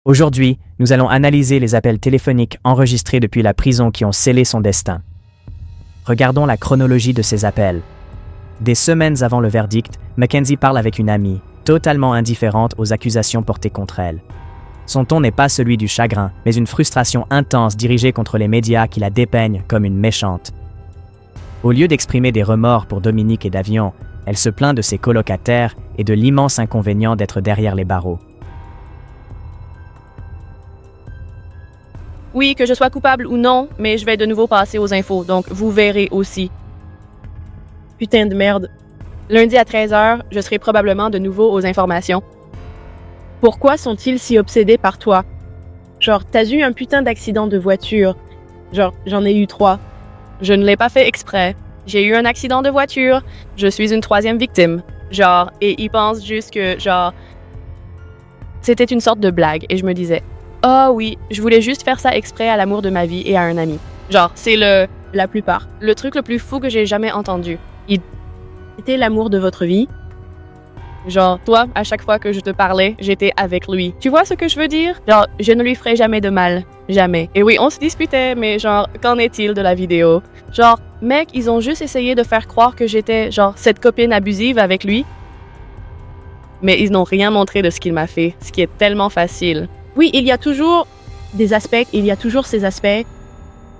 Aujourd'hui, nous allons analyser les appels téléphoniques enregistrés depuis la prison qui ont scellé son destin. Regardons la chronologie de ces appels. Des semaines avant le verdict, Mackenzie parle avec une amie, totalement indifférente aux accusations portées contre elle. Son ton n'est pas celui du chagrin, mais une frustration intense dirigée contre les médias qui la dépeignent comme une méchante. Au lieu d'exprimer des remords pour Dominique et Davion, elle se plaint de ses colocataires et de l'immense inconvénient d'être derrière les barreaux. Oui, que je sois coupable ou non, mais je vais de nouveau passer aux infos, donc vous verrez aussi. Putain de merde. Lundi à 13h, je serai probablement de nouveau aux informations. Pourquoi sont-ils si obsédés par toi? Genre, t'as eu un putain d'accident de voiture. Genre, j'en ai eu 3. Je ne l'ai pas fait exprès. J'ai eu un accident de voiture. Je suis une 3e victime. Genre, et ils pensent juste que, genre... C'était une sorte de blague, et je me disais... Ah oui, je voulais juste faire ça exprès à l'amour de ma vie et à un ami. Genre, c'est la plupart. Le truc le plus fou que j'ai jamais entendu. C'était l'amour de votre vie. Genre, toi, à chaque fois que je te parlais, j'étais avec lui. Tu vois ce que je veux dire? Genre, je ne lui ferai jamais de mal. Jamais. Et oui, on se disputait, mais genre, qu'en est-il de la vidéo? Genre, mec, ils ont juste essayé de faire croire que j'étais, genre, cette copine abusive avec lui. Mais ils n'ont rien montré de ce qu'il m'a fait, ce qui est tellement facile. Oui, il y a toujours des aspects, il y a toujours ces aspects.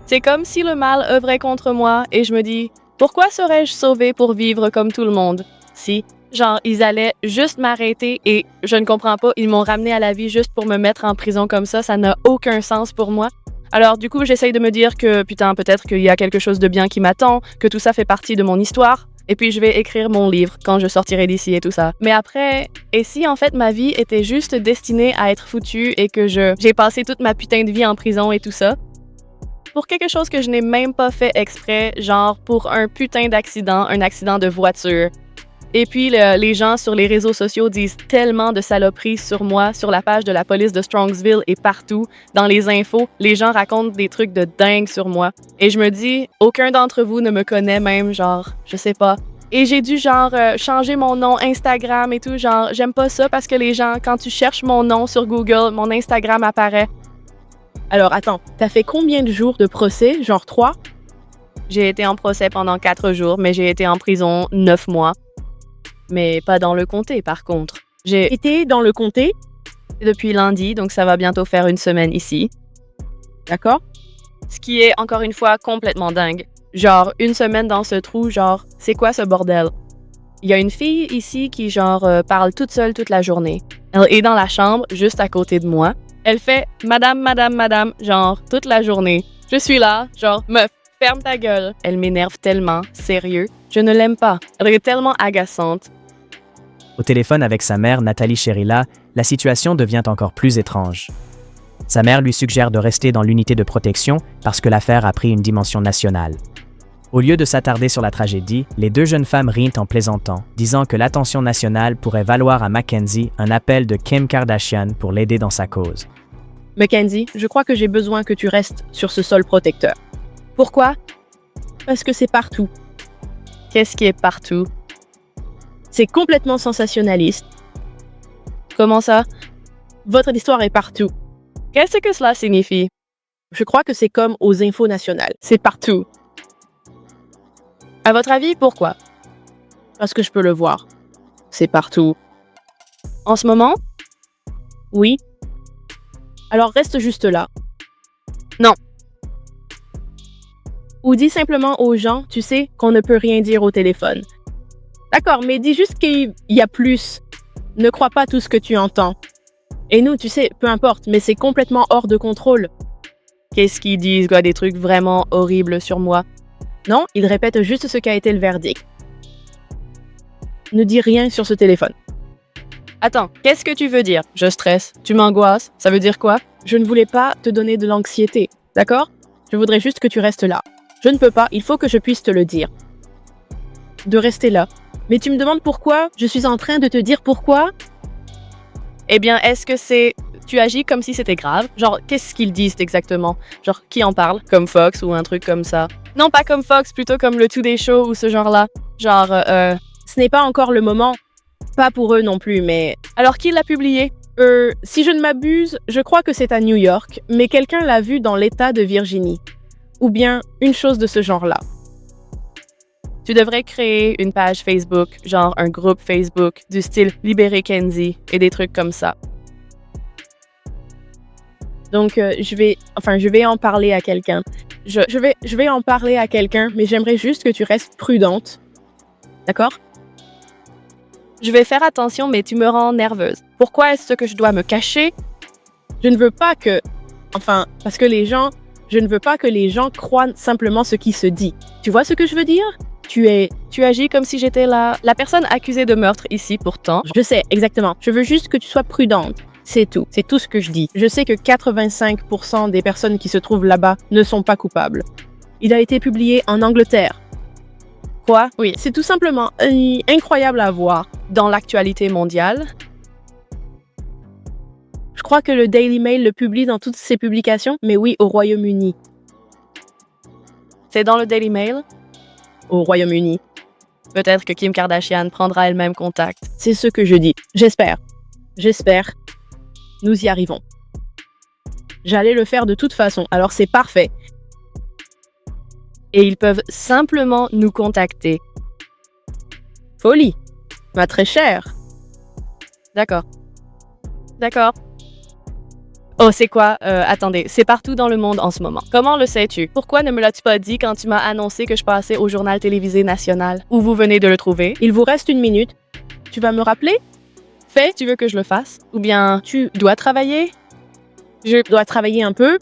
C'est comme si le mal œuvrait contre moi et je me dis, pourquoi serais-je sauvée pour vivre comme tout le monde? Si, genre, ils allaient juste m'arrêter et je ne comprends pas, ils m'ont ramené à la vie juste pour me mettre en prison comme ça n'a aucun sens pour moi. Alors du coup, j'essaye de me dire que, putain, peut-être qu'il y a quelque chose de bien qui m'attend, que tout ça fait partie de mon histoire. Et puis je vais écrire mon livre quand je sortirai d'ici et tout ça. Mais après, et si en fait ma vie était juste destinée à être foutue et que j'ai passé toute ma putain de vie en prison et tout ça? Pour quelque chose que je n'ai même pas fait exprès, genre pour un putain d'accident, un accident de voiture. Et puis les gens sur les réseaux sociaux disent tellement de saloperies sur moi, sur la page de la police de Strongsville et partout. Dans les infos, les gens racontent des trucs de dingue sur moi. Et je me dis, aucun d'entre vous ne me connaît même, genre, je sais pas. Et j'ai dû genre changer mon nom Instagram et tout, genre, j'aime pas ça parce que les gens, quand tu cherches mon nom sur Google, mon Instagram apparaît. Alors attends, t'as fait combien de jours de procès? Genre 3? J'ai été en procès pendant 4 jours, mais j'ai été en prison 9 mois. Mais pas dans le comté, par contre. J'ai été dans le comté depuis lundi, donc ça va bientôt faire une semaine ici. D'accord? Ce qui est, encore une fois, complètement dingue. Genre, une semaine dans ce trou, genre, c'est quoi ce bordel? Il y a une fille ici qui, genre, parle toute seule toute la journée. Elle est dans la chambre, juste à côté de moi. Elle fait « Madame, madame, madame », genre, toute la journée. Je suis là, genre, meuf, ferme ta gueule. Elle m'énerve tellement, sérieux. Je ne l'aime pas. Elle est tellement agaçante. Au téléphone avec sa mère, Nathalie Sherilla, la situation devient encore plus étrange. Sa mère lui suggère de rester dans l'unité de protection parce que l'affaire a pris une dimension nationale. Au lieu de s'attarder sur la tragédie, les deux jeunes femmes rient en plaisantant, disant que l'attention nationale pourrait valoir à Mackenzie un appel de Kim Kardashian pour l'aider dans sa cause. Mackenzie, je crois que j'ai besoin que tu restes sur ce sol protecteur. Pourquoi? Parce que c'est partout. Qu'est-ce qui est partout? C'est complètement sensationnaliste. Comment ça? Votre histoire est partout. Qu'est-ce que cela signifie? Je crois que c'est comme aux infos nationales. C'est partout. À votre avis, pourquoi? Parce que je peux le voir. C'est partout. En ce moment? Oui. Alors reste juste là. Non. Ou dis simplement aux gens, tu sais, qu'on ne peut rien dire au téléphone. D'accord, mais dis juste qu'il y a plus. Ne crois pas tout ce que tu entends. Et nous, tu sais, peu importe, mais c'est complètement hors de contrôle. Qu'est-ce qu'ils disent, quoi, des trucs vraiment horribles sur moi? Non, ils répètent juste ce qu'a été le verdict. Ne dis rien sur ce téléphone. Attends, qu'est-ce que tu veux dire? Je stresse, tu m'angoisses, ça veut dire quoi? Je ne voulais pas te donner de l'anxiété, d'accord? Je voudrais juste que tu restes là. Je ne peux pas, il faut que je puisse te le dire. De rester là. Mais tu me demandes pourquoi? Je suis en train de te dire pourquoi? Eh bien, est-ce que c'est... Tu agis comme si c'était grave? Genre, qu'est-ce qu'ils disent exactement? Genre, qui en parle? Comme Fox ou un truc comme ça? Non, pas comme Fox, plutôt comme le Today Show ou ce genre-là. Genre, Ce n'est pas encore le moment. Pas pour eux non plus, mais... Alors, qui l'a publié? Si je ne m'abuse, je crois que c'est à New York, mais quelqu'un l'a vu dans l'État de Virginie. Ou bien une chose de ce genre-là. Tu devrais créer une page Facebook, genre un groupe Facebook du style Libérer Kenzie et des trucs comme ça. Donc, je vais en parler à quelqu'un. Je vais en parler à quelqu'un, mais j'aimerais juste que tu restes prudente. D'accord? Je vais faire attention, mais tu me rends nerveuse. Pourquoi est-ce que je dois me cacher? Je ne veux pas que... parce que je ne veux pas que les gens croient simplement ce qui se dit. Tu vois ce que je veux dire? Tu agis comme si j'étais la personne accusée de meurtre ici, pourtant. Je sais, exactement. Je veux juste que tu sois prudente. C'est tout. C'est tout ce que je dis. Je sais que 85% des personnes qui se trouvent là-bas ne sont pas coupables. Il a été publié en Angleterre. Quoi? Oui, c'est tout simplement incroyable à voir. Dans l'actualité mondiale? Je crois que le Daily Mail le publie dans toutes ses publications, mais oui, au Royaume-Uni. C'est dans le Daily Mail? Au Royaume-Uni. Peut-être que Kim Kardashian prendra elle-même contact. C'est ce que je dis. J'espère. Nous y arrivons. J'allais le faire de toute façon, alors c'est parfait. Et ils peuvent simplement nous contacter. Folie, ma très chère. D'accord. Oh, c'est quoi? Attendez, c'est partout dans le monde en ce moment. Comment le sais-tu? Pourquoi ne me l'as-tu pas dit quand tu m'as annoncé que je passais au journal télévisé national? Où vous venez de le trouver? Il vous reste 1 minute. Tu vas me rappeler? Tu veux que je le fasse? Ou bien tu dois travailler? Je dois travailler un peu,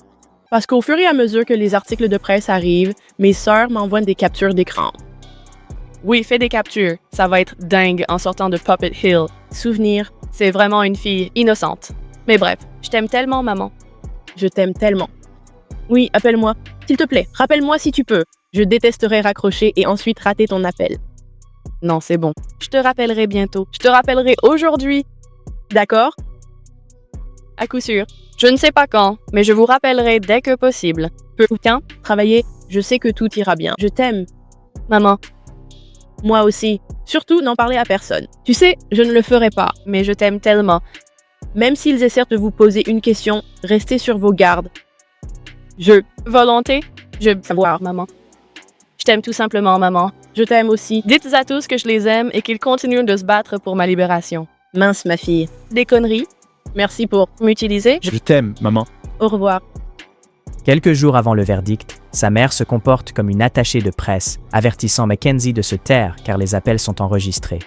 parce qu'au fur et à mesure que les articles de presse arrivent, mes sœurs m'envoient des captures d'écran. Oui, fais des captures. Ça va être dingue en sortant de Puppet Hill. Souvenir. C'est vraiment une fille innocente. Mais bref, je t'aime tellement, maman. Je t'aime tellement. Oui, appelle-moi. S'il te plaît, rappelle-moi si tu peux. Je détesterais raccrocher et ensuite rater ton appel. Non, c'est bon. Je te rappellerai bientôt. Je te rappellerai aujourd'hui. D'accord? À coup sûr. Je ne sais pas quand, mais je vous rappellerai dès que possible. Tiens, travailler, je sais que tout ira bien. Je t'aime. Maman. Moi aussi. Surtout, n'en parler à personne. Tu sais, je ne le ferai pas. Mais je t'aime tellement. Même s'ils essaient de vous poser une question, restez sur vos gardes. Volonté? Je savoir, maman. Je t'aime tout simplement, maman. Je t'aime aussi. Dites à tous que je les aime et qu'ils continuent de se battre pour ma libération. Mince, ma fille. Des conneries? Merci pour m'utiliser. Je t'aime, maman. Au revoir. Quelques jours avant le verdict, sa mère se comporte comme une attachée de presse, avertissant Mackenzie de se taire car les appels sont enregistrés.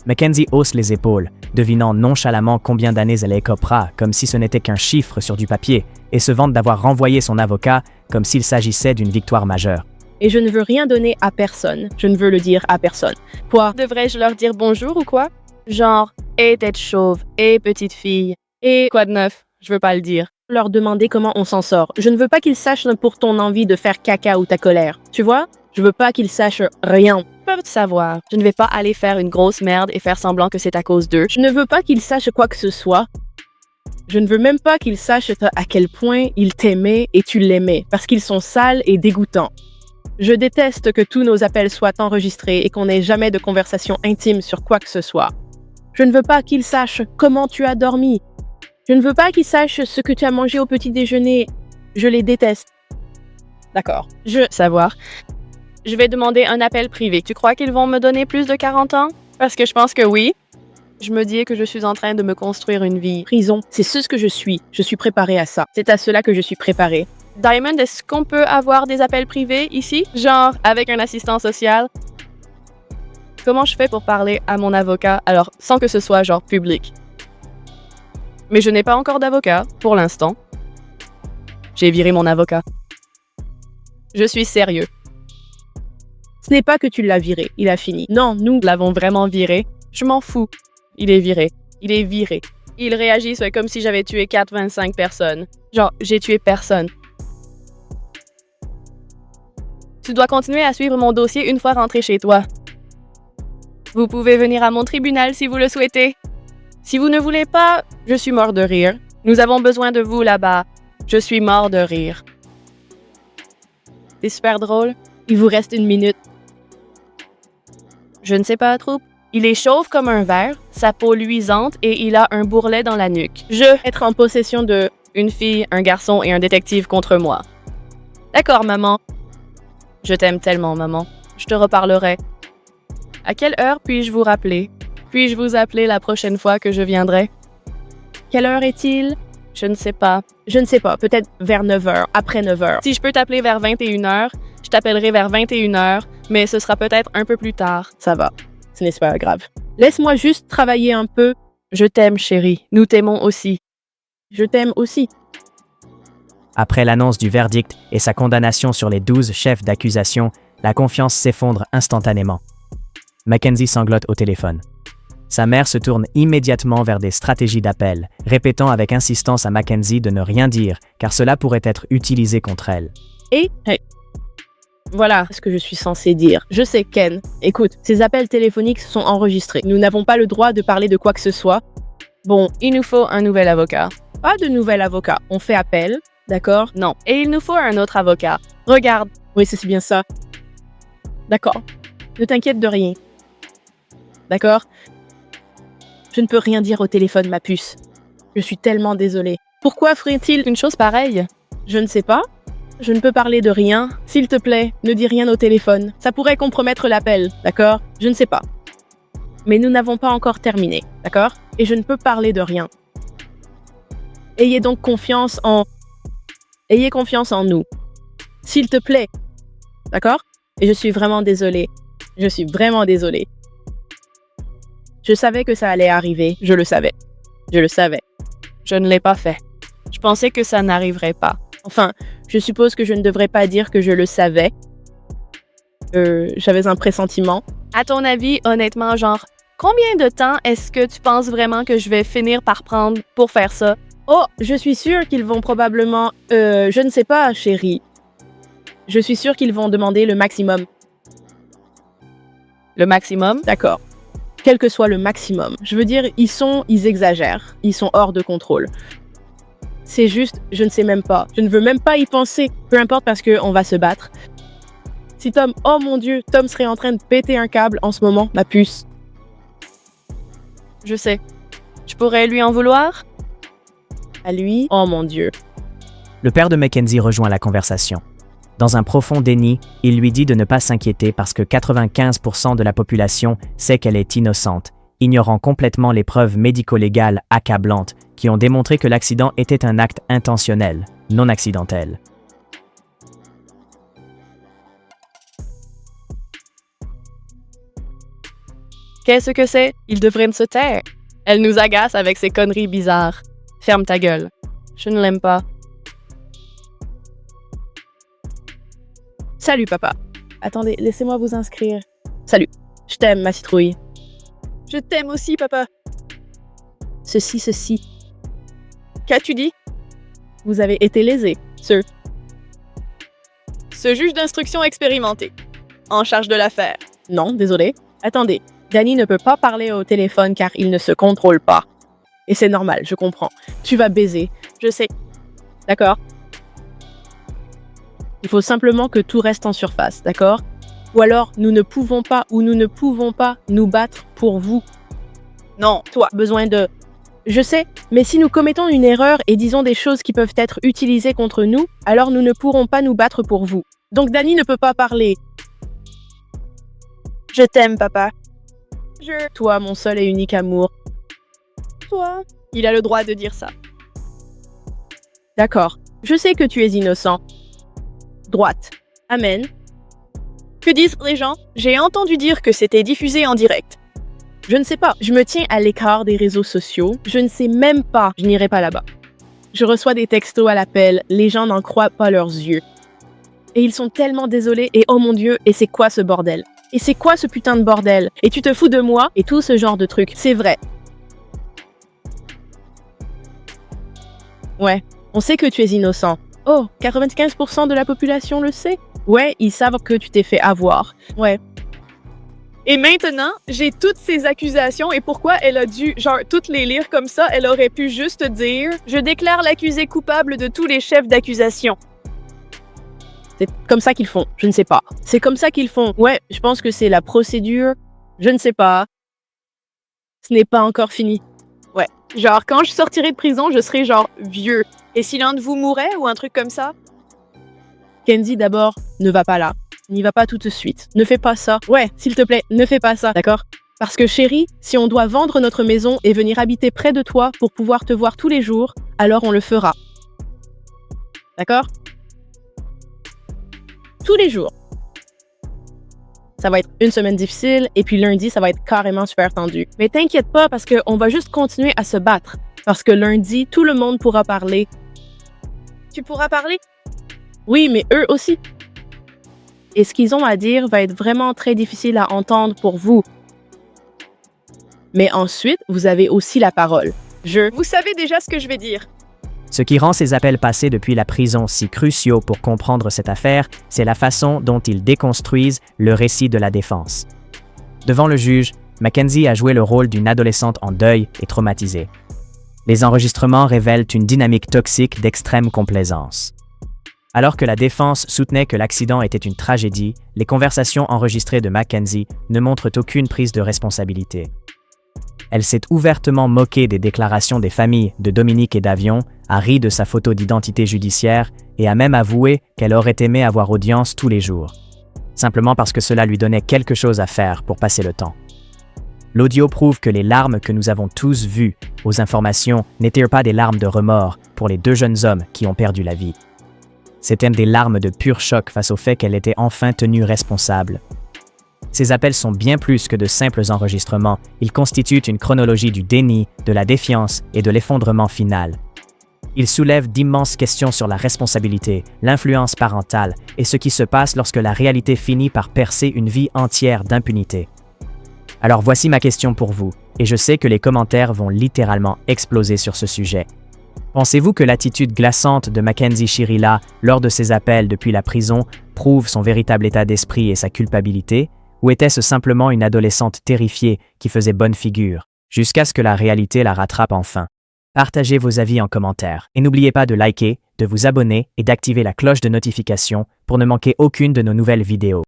Mackenzie hausse les épaules, devinant nonchalamment combien d'années elle écopera, comme si ce n'était qu'un chiffre sur du papier, et se vante d'avoir renvoyé son avocat comme s'il s'agissait d'une victoire majeure. Et je ne veux rien donner à personne. Je ne veux le dire à personne. Quoi? Devrais-je leur dire bonjour ou quoi? Genre, et tête chauve, et petite fille, Et quoi de neuf? Je veux pas le dire. leur demander comment on s'en sort. Je ne veux pas qu'ils sachent pour ton envie de faire caca ou ta colère. Tu vois? Je veux pas qu'ils sachent rien. Ils peuvent savoir. Je ne vais pas aller faire une grosse merde et faire semblant que c'est à cause d'eux. Je ne veux pas qu'ils sachent quoi que ce soit. Je ne veux même pas qu'ils sachent à quel point ils t'aimaient et tu l'aimais, parce qu'ils sont sales et dégoûtants. Je déteste que tous nos appels soient enregistrés et qu'on n'ait jamais de conversation intime sur quoi que ce soit. Je ne veux pas qu'ils sachent comment tu as dormi. Je ne veux pas qu'ils sachent ce que tu as mangé au petit déjeuner. Je les déteste. D'accord. Savoir. Je vais demander un appel privé. Tu crois qu'ils vont me donner plus de 40 ans? Parce que je pense que oui. Je me dis que je suis en train de me construire une vie. Prison, c'est ce que je suis. Je suis préparée à ça. C'est à cela que je suis préparée. Diamond, est-ce qu'on peut avoir des appels privés ici? Genre, avec un assistant social? Comment je fais pour parler à mon avocat, alors sans que ce soit genre public? Mais je n'ai pas encore d'avocat, pour l'instant. J'ai viré mon avocat. Je suis sérieux. Ce n'est pas que tu l'as viré, il a fini. Non, nous L'avons vraiment viré. Je m'en fous. Il est viré. Il est viré. Ils réagissent comme si j'avais tué 4-25 personnes. Genre, j'ai tué personne. Tu dois continuer à suivre mon dossier une fois rentré chez toi. Vous pouvez venir à mon tribunal si vous le souhaitez. Si vous ne voulez pas, je suis mort de rire. Nous avons besoin de vous là-bas. Je suis mort de rire. C'est super drôle. il vous reste 1 minute. Je ne sais pas trop. Il est chauve comme un verre, sa peau luisante et il a un bourrelet dans la nuque. Être en possession de... Une fille, un garçon et un détective contre moi. D'accord, maman. Je t'aime tellement, maman. Je te reparlerai. À quelle heure puis-je vous rappeler? Puis-je vous appeler la prochaine fois que je viendrai? Quelle heure est-il? Je ne sais pas. Je ne sais pas, peut-être vers 9h, après 9h. Si je peux t'appeler vers 21h, je t'appellerai vers 21h, mais ce sera peut-être un peu plus tard. Ça va, ce n'est pas grave. Laisse-moi juste travailler un peu. Je t'aime, chérie. Nous t'aimons aussi. Je t'aime aussi. Après l'annonce du verdict et sa condamnation sur les 12 chefs d'accusation, la confiance s'effondre instantanément. Mackenzie sanglote au téléphone. Sa mère se tourne immédiatement vers des stratégies d'appel, répétant avec insistance à Mackenzie de ne rien dire, car cela pourrait être utilisé contre elle. Et voilà ce que je suis censée dire. Je sais, Ken. Écoute, ces appels téléphoniques sont enregistrés. Nous n'avons pas le droit de parler de quoi que ce soit. Bon, Il nous faut un nouvel avocat. pas de nouvel avocat. On fait appel, d'accord? Non. Et il nous faut un autre avocat. Regarde. Oui, c'est bien ça. D'accord. Ne t'inquiète de rien. D'accord? Je ne peux rien dire au téléphone, ma puce. Je suis tellement désolée. Pourquoi ferait-il Une chose pareille. Je ne sais pas. Je ne peux parler de rien. S'il te plaît, ne dis rien au téléphone. Ça pourrait compromettre l'appel, d'accord? Je ne sais pas. Mais nous n'avons pas encore terminé, d'accord? Et je ne peux parler de rien. Ayez donc confiance en... Ayez confiance en nous. S'il te plaît. D'accord? Et je suis vraiment désolée. Je suis vraiment désolée. Je savais que ça allait arriver. Je le savais. Je le savais. Je ne l'ai pas fait. Je pensais que ça n'arriverait pas. Enfin, je suppose que je ne devrais pas dire que je le savais. J'avais un pressentiment. À ton avis, honnêtement, genre, combien de temps est-ce que tu penses vraiment que je vais finir par prendre pour faire ça? Oh, je suis sûre qu'ils vont probablement... je ne sais pas, chérie. Je suis sûre qu'ils vont demander le maximum. Le maximum? D'accord. Quel que soit le maximum. Je veux dire, ils exagèrent. Ils sont hors de contrôle. C'est juste, je ne sais même pas. Je ne veux même pas y penser. Peu importe parce qu'on va se battre. Si Tom, oh mon Dieu, Tom serait en train de péter un câble en ce moment, ma puce. Je sais. Je pourrais lui en vouloir? À lui, oh mon Dieu. Le père de Mackenzie rejoint la conversation. Dans un profond déni, il lui dit de ne pas s'inquiéter parce que 95% de la population sait qu'elle est innocente, ignorant complètement les preuves médico-légales accablantes qui ont démontré que l'accident était un acte intentionnel, non accidentel. Qu'est-ce que c'est? Il devrait se taire. Elle nous agace avec ses conneries bizarres. Ferme ta gueule. Je ne l'aime pas. Salut, papa. Attendez, laissez-moi vous inscrire. Salut. Je t'aime, ma citrouille. Je t'aime aussi, papa. Ceci. Qu'as-tu dit? Vous avez été lésé, sir. Ce juge d'instruction expérimenté. En charge de l'affaire. Non, désolé. Attendez. Danny ne peut pas parler au téléphone car il ne se contrôle pas. Et c'est normal, je comprends. Tu vas baiser. Je sais. D'accord? Il faut simplement que tout reste en surface, d'accord? Ou alors, nous ne pouvons pas nous battre pour vous. Non. Toi, besoin de... Je sais, mais si nous commettons une erreur et disons des choses qui peuvent être utilisées contre nous, alors nous ne pourrons pas nous battre pour vous. Donc Danny ne peut pas parler. Je t'aime, papa. Toi, mon seul et unique amour. Toi. Il a le droit de dire ça. D'accord. Je sais que tu es innocent. Droite. Amen. Que disent les gens? J'ai entendu dire que c'était diffusé en direct. Je ne sais pas. Je me tiens à l'écart des réseaux sociaux. Je ne sais même pas. Je n'irai pas là-bas. Je reçois des textos à l'appel. Les gens n'en croient pas leurs yeux. Et ils sont tellement désolés. Et oh mon Dieu, et c'est quoi ce bordel? Et c'est quoi ce putain de bordel? Et tu te fous de moi? Et tout ce genre de trucs. C'est vrai. Ouais. On sait que tu es innocent. Oh, 95% de la population le sait? Ouais, ils savent que tu t'es fait avoir. Ouais. Et maintenant, j'ai toutes ces accusations et pourquoi elle a dû, toutes les lire comme ça, elle aurait pu juste dire « Je déclare l'accusé coupable de tous les chefs d'accusation ». C'est comme ça qu'ils font. Je ne sais pas. C'est comme ça qu'ils font. Ouais, je pense que c'est la procédure. Je ne sais pas. Ce n'est pas encore fini. Ouais. Genre, quand je sortirai de prison, je serai genre vieux. Et si l'un de vous mourait ou un truc comme ça? Kenzie, d'abord, ne va pas là. N'y va pas tout de suite. Ne fais pas ça. Ouais, s'il te plaît, ne fais pas ça, d'accord? Parce que chérie, si on doit vendre notre maison et venir habiter près de toi pour pouvoir te voir tous les jours, alors on le fera. D'accord? Tous les jours. Ça va être une semaine difficile et puis lundi, ça va être carrément super tendu. Mais t'inquiète pas parce qu'on va juste continuer à se battre. Parce que lundi, tout le monde pourra parler. Tu pourras parler? Oui, mais eux aussi. Et ce qu'ils ont à dire va être vraiment très difficile à entendre pour vous. Mais ensuite, vous avez aussi la parole. Vous savez déjà ce que je vais dire. Ce qui rend ces appels passés depuis la prison si cruciaux pour comprendre cette affaire, c'est la façon dont ils déconstruisent le récit de la défense. Devant le juge, Mackenzie a joué le rôle d'une adolescente en deuil et traumatisée. Les enregistrements révèlent une dynamique toxique d'extrême complaisance. Alors que la défense soutenait que l'accident était une tragédie, les conversations enregistrées de Mackenzie ne montrent aucune prise de responsabilité. Elle s'est ouvertement moquée des déclarations des familles de Dominique et d'Avion, a ri de sa photo d'identité judiciaire et a même avoué qu'elle aurait aimé avoir audience tous les jours, simplement parce que cela lui donnait quelque chose à faire pour passer le temps. L'audio prouve que les larmes que nous avons tous vues aux informations n'étaient pas des larmes de remords pour les deux jeunes hommes qui ont perdu la vie. C'étaient des larmes de pur choc face au fait qu'elle était enfin tenue responsable. Ces appels sont bien plus que de simples enregistrements, ils constituent une chronologie du déni, de la défiance et de l'effondrement final. Ils soulèvent d'immenses questions sur la responsabilité, l'influence parentale et ce qui se passe lorsque la réalité finit par percer une vie entière d'impunité. Alors voici ma question pour vous, et je sais que les commentaires vont littéralement exploser sur ce sujet. Pensez-vous que l'attitude glaçante de Mackenzie Shirila lors de ses appels depuis la prison prouve son véritable état d'esprit et sa culpabilité, ou était-ce simplement une adolescente terrifiée qui faisait bonne figure, jusqu'à ce que la réalité la rattrape enfin? Partagez vos avis en commentaire, et n'oubliez pas de liker, de vous abonner et d'activer la cloche de notification pour ne manquer aucune de nos nouvelles vidéos.